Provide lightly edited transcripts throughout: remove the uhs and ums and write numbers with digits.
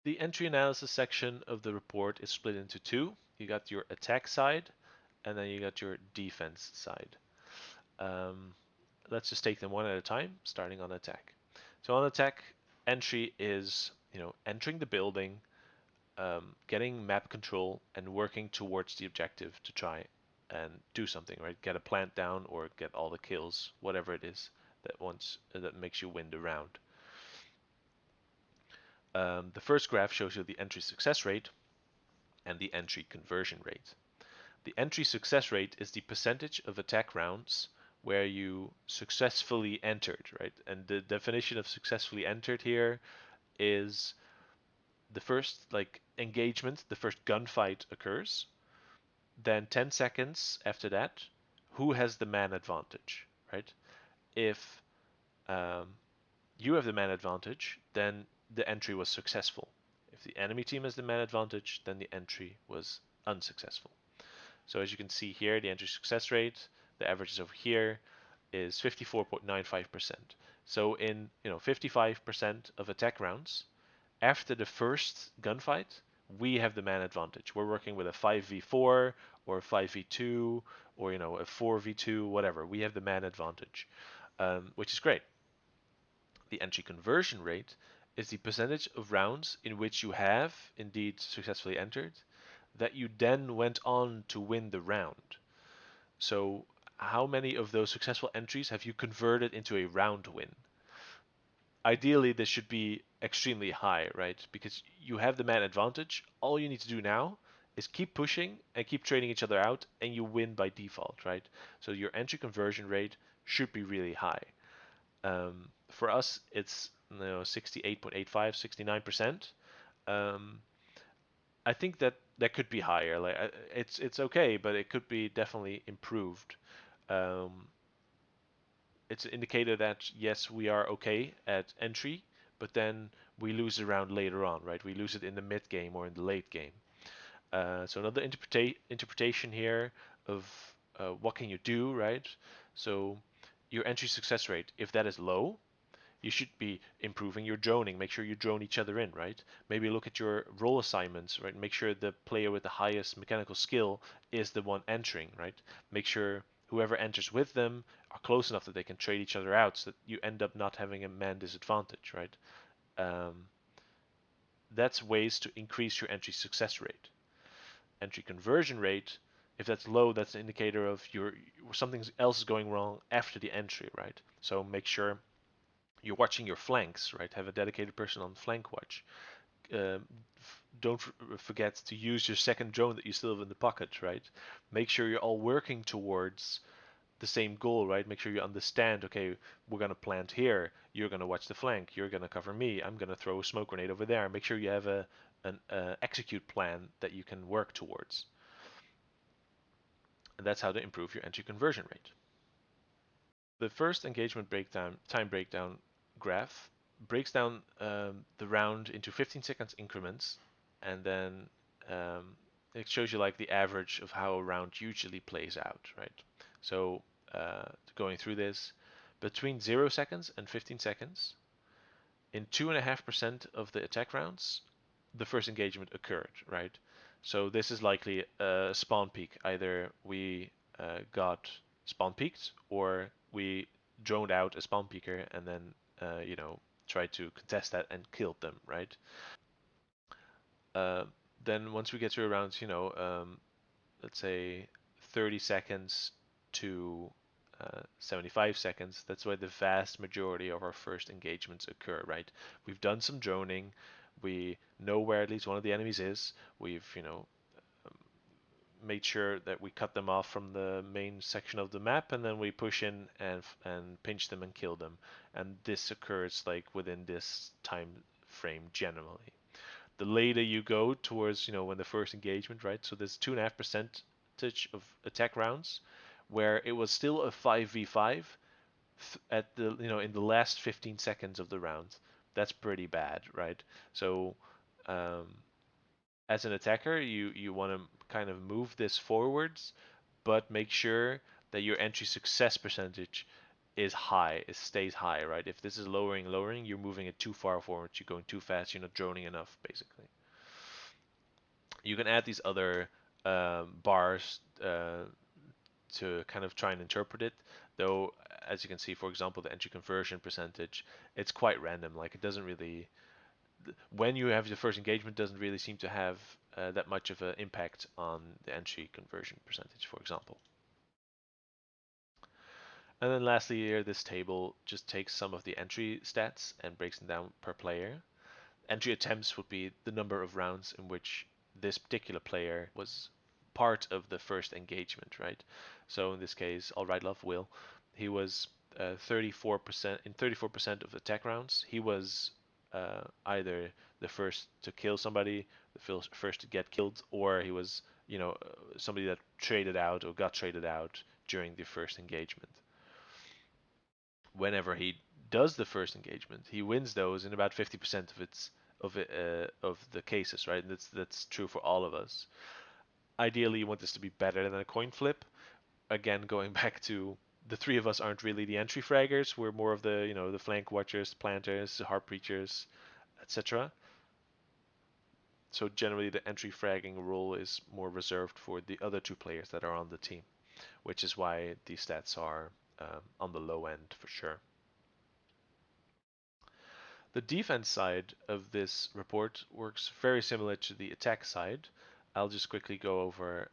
The entry analysis section of the report is split into two. You got your attack side, and then you got your defense side. Um, let's just take them one at a time, starting on attack. So on attack, entry is entering the building, getting map control, and working towards the objective to try and do something, right? Get a plant down or get all the kills, whatever it is that makes you win the round. The first graph shows you the entry success rate and the entry conversion rate. The entry success rate is the percentage of attack rounds where you successfully entered, right? And the definition of successfully entered here is the first engagement, the first gunfight occurs, then 10 seconds after that, who has the man advantage, right? If um, you have the man advantage, then the entry was successful. If the enemy team has the man advantage, then the entry was unsuccessful. So as you can see here, the entry success rate, the average is over here, is 54.95%. So in 55% of attack rounds, after the first gunfight, we have the man advantage. We're working with a 5v4 or a 5v2 or a 4v2, whatever. We have the man advantage, which is great. The entry conversion rate is the percentage of rounds in which you have indeed successfully entered that you then went on to win the round. So how many of those successful entries have you converted into a round win? Ideally, this should be extremely high, right? Because you have the man advantage. All you need to do now is keep pushing and keep trading each other out, and you win by default, right? So your entry conversion rate should be really high. For us, it's 68.85, 69%. Um, I think that could be higher. Like it's okay, but it could be definitely improved. Um, it's an indicator that yes, we are okay at entry, but then we lose the round later on, right? We lose it in the mid game or in the late game. So another interpretation here of what can you do, right? So your entry success rate, if that is low, you should be improving your droning. Make sure you drone each other in, right? Maybe look at your role assignments, right? Make sure the player with the highest mechanical skill is the one entering, right? Make sure whoever enters with them are close enough that they can trade each other out so that you end up not having a man disadvantage, right? Um, that's ways to increase your entry success rate. Entry conversion rate, if that's low, that's an indicator of something else is going wrong after the entry, right? So make sure you're watching your flanks, right? Have a dedicated person on flank watch. Don't forget to use your second drone that you still have in the pocket, right? Make sure you're all working towards the same goal, right? Make sure you understand, okay, we're going to plant here. You're going to watch the flank. You're going to cover me. I'm going to throw a smoke grenade over there. Make sure you have an execute plan that you can work towards. And that's how to improve your entry conversion rate. The first engagement time breakdown graph breaks down the round into 15 seconds increments, and then it shows you like the average of how a round usually plays out, right? So going through this, between 0 seconds and 15 seconds, in 2.5% of the attack rounds, the first engagement occurred, right? So this is likely a spawn peek. Either we got spawn peeked or we droned out a spawn peeker and then tried to contest that and killed them, right? Uh, then once we get to around let's say 30 seconds to 75 seconds, that's where the vast majority of our first engagements occur, right? We've done some droning, we know where at least one of the enemies is, we've, made sure that we cut them off from the main section of the map, and then we push in and pinch them and kill them. And this occurs like within this time frame generally. The later you go towards, when the first engagement, right? So there's 2.5% of attack rounds where it was still a 5v5 at the, in the last 15 seconds of the round. That's pretty bad, right? So um, as an attacker, you want to kind of move this forwards, but make sure that your entry success percentage is high, it stays high, right? If this is lowering, you're moving it too far forward, you're going too fast, you're not droning enough, basically. You can add these other bars to kind of try and interpret it, though, as you can see, for example, the entry conversion percentage, it's quite random. Like, it doesn't really, when you have the first engagement, doesn't really seem to have that much of an impact on the entry conversion percentage, for example. And then lastly here, this table just takes some of the entry stats and breaks them down per player. Entry attempts would be the number of rounds in which this particular player was part of the first engagement, right? So in this case, Alright Love Will, he was 34% in 34% of attack rounds. He was either the first to kill somebody, the first to get killed, or he was, somebody that traded out or got traded out during the first engagement. Whenever he does the first engagement, he wins those in about 50% of the cases, right? And that's true for all of us. Ideally, you want this to be better than a coin flip. Again, going back to the three of us aren't really the entry fraggers. We're more of the the flank watchers, planters, heart preachers, etc. So generally, the entry fragging role is more reserved for the other two players that are on the team, which is why these stats are on the low end for sure. The defense side of this report works very similar to the attack side. I'll just quickly go over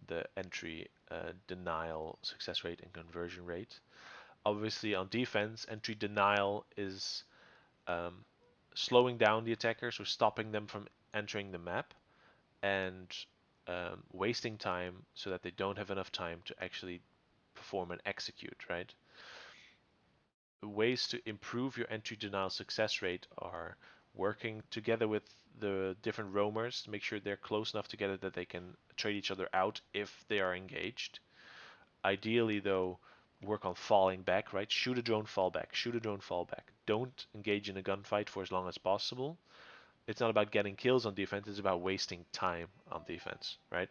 the entry denial success rate and conversion rate. Obviously, on defense, entry denial is slowing down the attackers or stopping them from entering the map and wasting time so that they don't have enough time to actually perform and execute, right? Ways to improve your entry denial success rate are working together with the different roamers to make sure they're close enough together that they can trade each other out if they are engaged. Ideally, though, work on falling back, right? Shoot a drone, fall back. Shoot a drone, fall back. Don't engage in a gunfight for as long as possible. It's not about getting kills on defense, it's about wasting time on defense, right?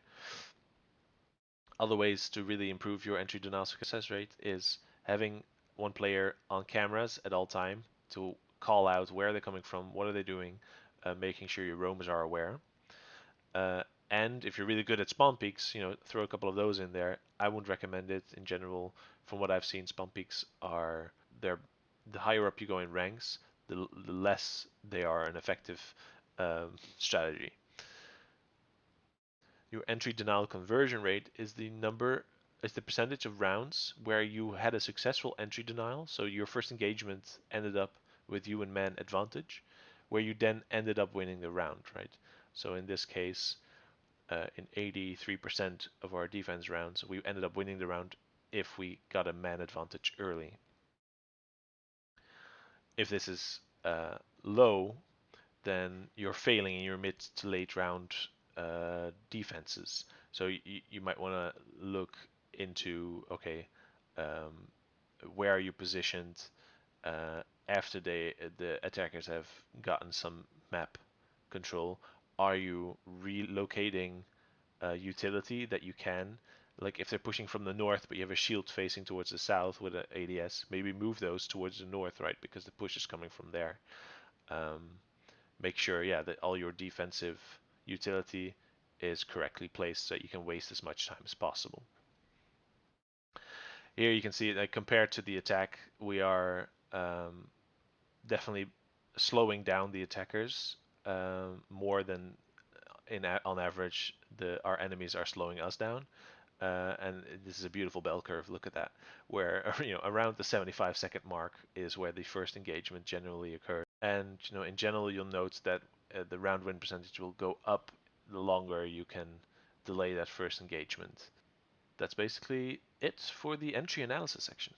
Other ways to really improve your entry denial success rate is having one player on cameras at all time to call out where they're coming from, what are they doing, making sure your roamers are aware. And if you're really good at spawn peaks, throw a couple of those in there. I wouldn't recommend it in general. From what I've seen, spawn peaks are the higher up you go in ranks, the less they are an effective strategy. Your entry denial conversion rate is the percentage of rounds where you had a successful entry denial. So your first engagement ended up with you and man advantage, where you then ended up winning the round, right? So in this case, in 83% of our defense rounds, we ended up winning the round if we got a man advantage early. If this is low, then you're failing in your mid to late round defenses. So you might want to look into, okay, where are you positioned after the attackers have gotten some map control? Are you relocating utility that you can? Like if they're pushing from the north, but you have a shield facing towards the south with an ADS, maybe move those towards the north, right? Because the push is coming from there. Make sure, yeah, that all your defensive utility is correctly placed so that you can waste as much time as possible. Here you can see that compared to the attack, we are definitely slowing down the attackers more than on average our enemies are slowing us down. And this is a beautiful bell curve. Look at that, where around the 75-second mark is where the first engagement generally occurs. And in general, you'll note that the round win percentage will go up the longer you can delay that first engagement. That's basically it for the entry analysis section.